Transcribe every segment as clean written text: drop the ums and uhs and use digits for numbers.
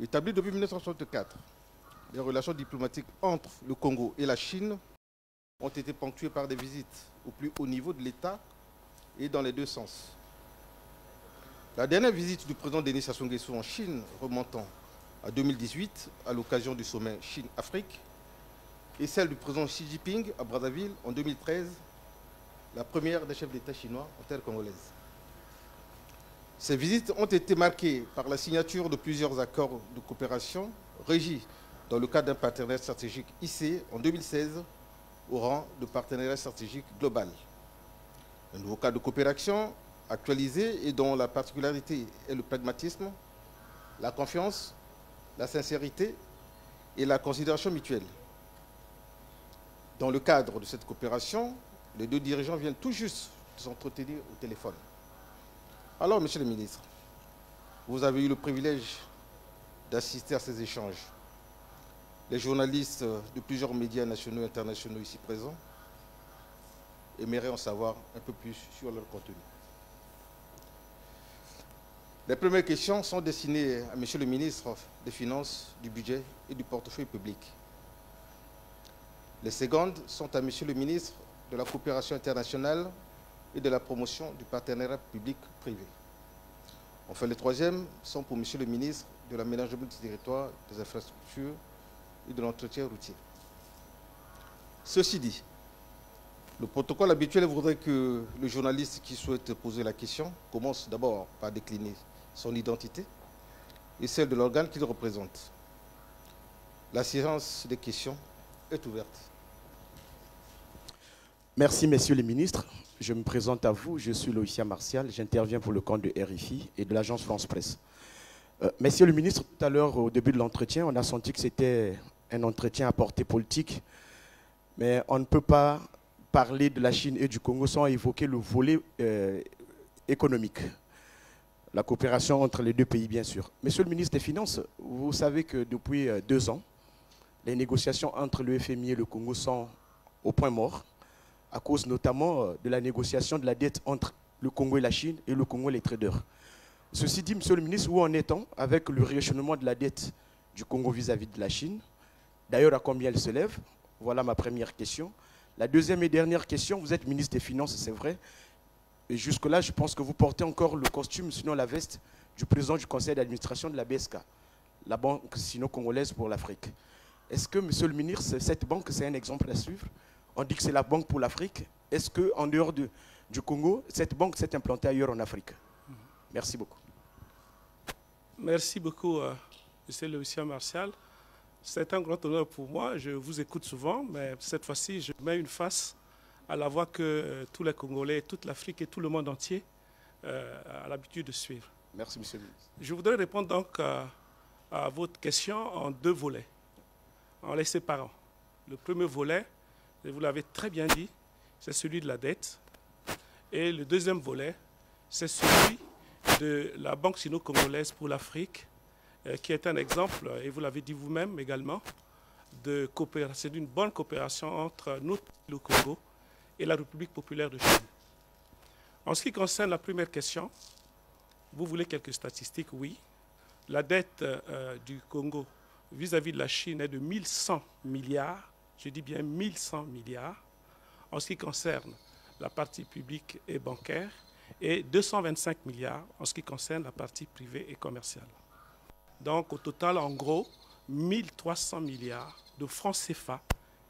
Établi depuis 1964, les relations diplomatiques entre le Congo et la Chine ont été ponctuées par des visites au plus haut niveau de l'État et dans les deux sens. La dernière visite du président Denis Sassou Nguesso en Chine, remontant à 2018 à l'occasion du sommet Chine-Afrique, et celle du président Xi Jinping à Brazzaville en 2013, la première des chefs d'État chinois en terre congolaise. Ces visites ont été marquées par la signature de plusieurs accords de coopération régis dans le cadre d'un partenariat stratégique hissé en 2016 au rang de partenariat stratégique global. Un nouveau cadre de coopération actualisé et dont la particularité est le pragmatisme, la confiance, la sincérité et la considération mutuelle. Dans le cadre de cette coopération, les deux dirigeants viennent tout juste de s'entretenir au téléphone. Alors, monsieur le ministre, vous avez eu le privilège d'assister à ces échanges. Les journalistes de plusieurs médias nationaux et internationaux ici présents aimeraient en savoir un peu plus sur leur contenu. Les premières questions sont destinées à monsieur le ministre des Finances, du Budget et du Portefeuille public. Les secondes sont à monsieur le ministre de la Coopération internationale et de la promotion du partenariat public-privé. Enfin, les troisièmes sont pour monsieur le ministre de l'aménagement du territoire, des infrastructures et de l'entretien routier. Ceci dit, le protocole habituel voudrait que le journaliste qui souhaite poser la question commence d'abord par décliner son identité et celle de l'organe qu'il représente. La séance des questions est ouverte. Merci, messieurs les ministres. Je me présente à vous, je suis Loïcia Martial, j'interviens pour le compte de RFI et de l'agence France Presse. Messieurs le ministre, tout à l'heure, au début de l'entretien, on a senti que c'était un entretien à portée politique, mais on ne peut pas parler de la Chine et du Congo sans évoquer le volet économique, la coopération entre les deux pays, bien sûr. Monsieur le ministre des Finances, vous savez que depuis 2 ans, les négociations entre le FMI et le Congo sont au point mort, à cause notamment de la négociation de la dette entre le Congo et la Chine et le Congo et les traders. Ceci dit, monsieur le ministre, où en est-on avec le rééchelonnement de la dette du Congo vis-à-vis de la Chine? D'ailleurs, à combien elle se lève? Voilà ma première question. La deuxième et dernière question, vous êtes ministre des Finances, c'est vrai. Et jusque-là, je pense que vous portez encore le costume, sinon la veste, du président du conseil d'administration de la BSK, la Banque sino-congolaise pour l'Afrique. Est-ce que, monsieur le ministre, cette banque, c'est un exemple à suivre? On dit que c'est la banque pour l'Afrique. Est-ce qu'en dehors du Congo, cette banque s'est implantée ailleurs en Afrique? Merci beaucoup. Merci beaucoup, monsieur Loïcia Martial. C'est un grand honneur pour moi. Je vous écoute souvent, mais cette fois-ci, je mets une face à la voix que tous les Congolais, toute l'Afrique et tout le monde entier a l'habitude de suivre. Merci, monsieur le ministre. Je voudrais répondre donc à votre question en 2 volets, en les séparant. Le premier volet, et vous l'avez très bien dit, c'est celui de la dette. Et le deuxième volet, c'est celui de la Banque sino-congolaise pour l'Afrique, qui est un exemple, et vous l'avez dit vous-même également, de coopération, d'une bonne coopération entre nous, le Congo, et la République populaire de Chine. En ce qui concerne la première question, vous voulez quelques statistiques? Oui. La dette du Congo vis-à-vis de la Chine est de 1100 milliards. Je dis bien 1100 milliards en ce qui concerne la partie publique et bancaire et 225 milliards en ce qui concerne la partie privée et commerciale. Donc au total, en gros, 1300 milliards de francs CFA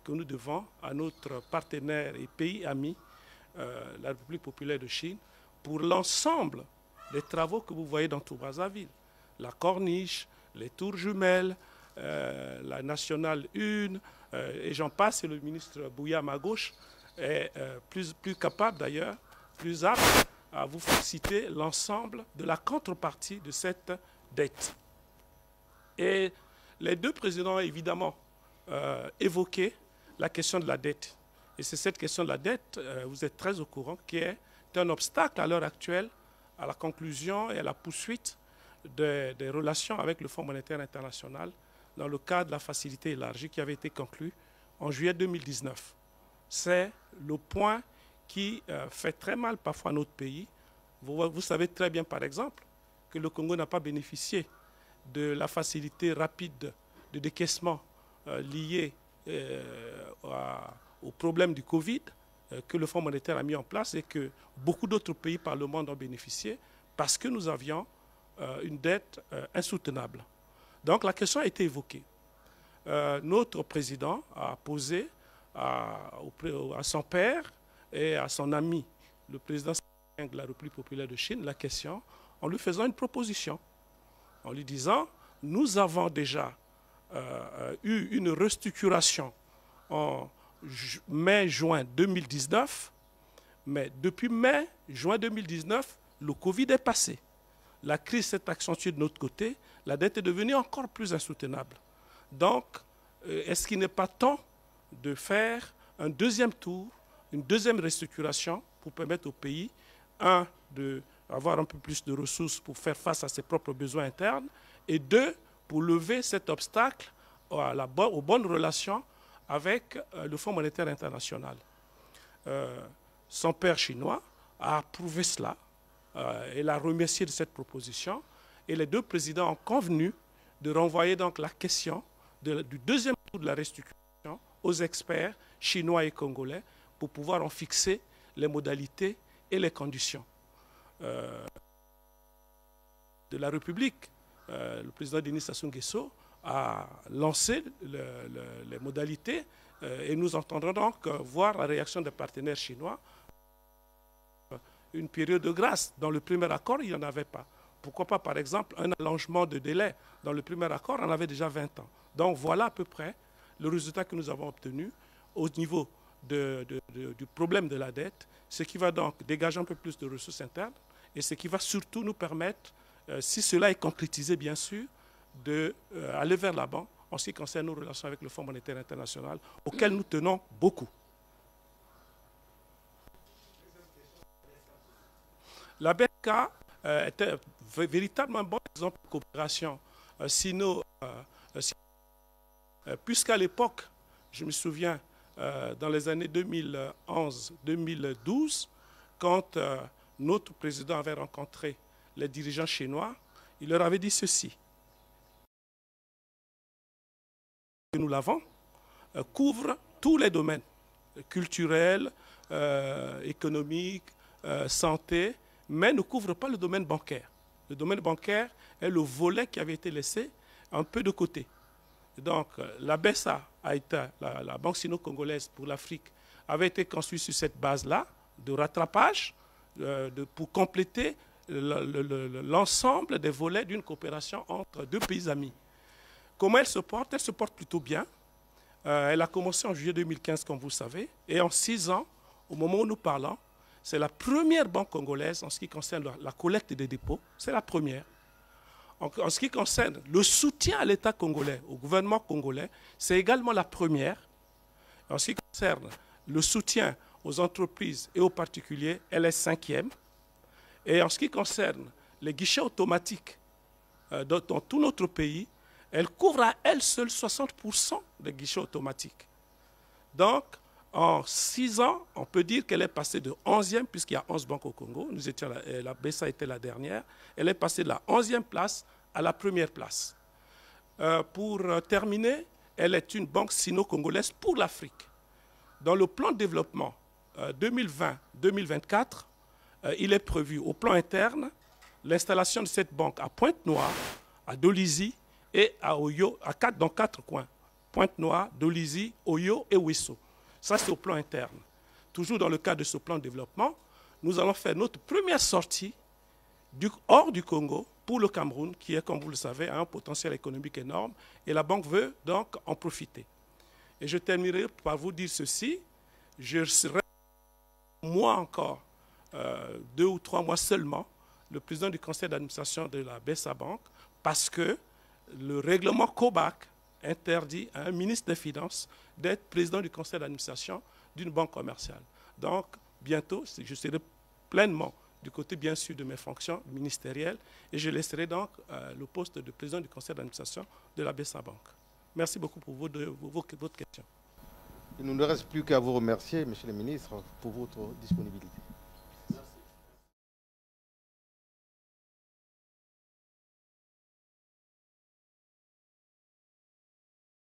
que nous devons à notre partenaire et pays ami, la République populaire de Chine, pour l'ensemble des travaux que vous voyez dans tout Brazzaville. La corniche, les tours jumelles, la nationale 1, et j'en passe, et le ministre Bouya, à ma gauche, est plus capable d'ailleurs, plus apte à vous citer l'ensemble de la contrepartie de cette dette. Et les deux présidents ont évidemment évoqué la question de la dette. Et c'est cette question de la dette, vous êtes très au courant, qui est un obstacle à l'heure actuelle à la conclusion et à la poursuite des relations avec le Fonds monétaire international dans le cadre de la facilité élargie qui avait été conclue en juillet 2019. C'est le point qui fait très mal parfois à notre pays. Vous savez très bien, par exemple, que le Congo n'a pas bénéficié de la facilité rapide de décaissement liée au problème du Covid que le Fonds monétaire a mis en place et que beaucoup d'autres pays par le monde ont bénéficié parce que nous avions une dette insoutenable. Donc la question a été évoquée. Notre président a posé à son père et à son ami, le président de la République populaire de Chine, la question en lui faisant une proposition, en lui disant « Nous avons déjà eu une restructuration en mai-juin 2019, mais depuis mai-juin 2019, le Covid est passé. La crise s'est accentuée de notre côté, la dette est devenue encore plus insoutenable. Donc, est-ce qu'il n'est pas temps de faire un deuxième tour, une deuxième restructuration pour permettre au pays, un, d'avoir un peu plus de ressources pour faire face à ses propres besoins internes, et deux, pour lever cet obstacle aux bonnes relations avec le Fonds monétaire international. Son père chinois a approuvé cela. Il a remercié de cette proposition et les deux présidents ont convenu de renvoyer donc la question du deuxième tour de la restructuration aux experts chinois et congolais pour pouvoir en fixer les modalités et les conditions. De la République, le président Denis Sassou Nguesso a lancé les modalités et nous entendrons donc voir la réaction des partenaires chinois. Une période de grâce. Dans le premier accord, il n'y en avait pas. Pourquoi pas, par exemple, un allongement de délai? Dans le premier accord, on avait déjà 20 ans. Donc voilà à peu près le résultat que nous avons obtenu au niveau du problème de la dette, ce qui va donc dégager un peu plus de ressources internes et ce qui va surtout nous permettre, si cela est concrétisé bien sûr, d'aller vers l'avant en ce qui concerne nos relations avec le Fonds monétaire international, auquel nous tenons beaucoup. La BK était véritablement un bon exemple de coopération puisqu'à l'époque, je me souviens, dans les années 2011-2012, quand notre président avait rencontré les dirigeants chinois, il leur avait dit ceci. Nous l'avons, couvre tous les domaines culturels, économiques, santé, mais ne couvre pas le domaine bancaire. Le domaine bancaire est le volet qui avait été laissé un peu de côté. Donc, la BESA, la Banque sino-congolaise pour l'Afrique, avait été construite sur cette base-là de rattrapage pour compléter l'ensemble des volets d'une coopération entre deux pays amis. Comment elle se porte? Elle se porte plutôt bien. Elle a commencé en juillet 2015, comme vous le savez, et en 6 ans, au moment où nous parlons, c'est la première banque congolaise en ce qui concerne la collecte des dépôts. C'est la première. En ce qui concerne le soutien à l'État congolais, au gouvernement congolais, c'est également la première. En ce qui concerne le soutien aux entreprises et aux particuliers, elle est 5e. Et en ce qui concerne les guichets automatiques dans tout notre pays, elle couvre à elle seule 60% des guichets automatiques. Donc, en 6 ans, on peut dire qu'elle est passée de 11e, puisqu'il y a 11 banques au Congo. Nous étions la BESA était la dernière. Elle est passée de la 11e place à la première place. Pour terminer, elle est une banque sino-congolaise pour l'Afrique. Dans le plan de développement 2020-2024, il est prévu au plan interne l'installation de cette banque à Pointe-Noire, à Dolisie et à Oyo, dans 4 coins. Pointe-Noire, Dolisie, Oyo et Ouesso. Ça, c'est au plan interne. Toujours dans le cadre de ce plan de développement, nous allons faire notre première sortie hors du Congo pour le Cameroun, qui est, comme vous le savez, a un potentiel économique énorme, et la banque veut donc en profiter. Et je terminerai par vous dire ceci, je serai, moi encore, 2 ou 3 mois seulement, le président du conseil d'administration de la BESA Bank, parce que le règlement COBAC interdit à un ministre des Finances d'être président du conseil d'administration d'une banque commerciale. Donc, bientôt, je serai pleinement du côté, bien sûr, de mes fonctions ministérielles et je laisserai donc le poste de président du conseil d'administration de la BESA Bank. Merci beaucoup pour votre question. Il ne nous reste plus qu'à vous remercier, monsieur le ministre, pour votre disponibilité.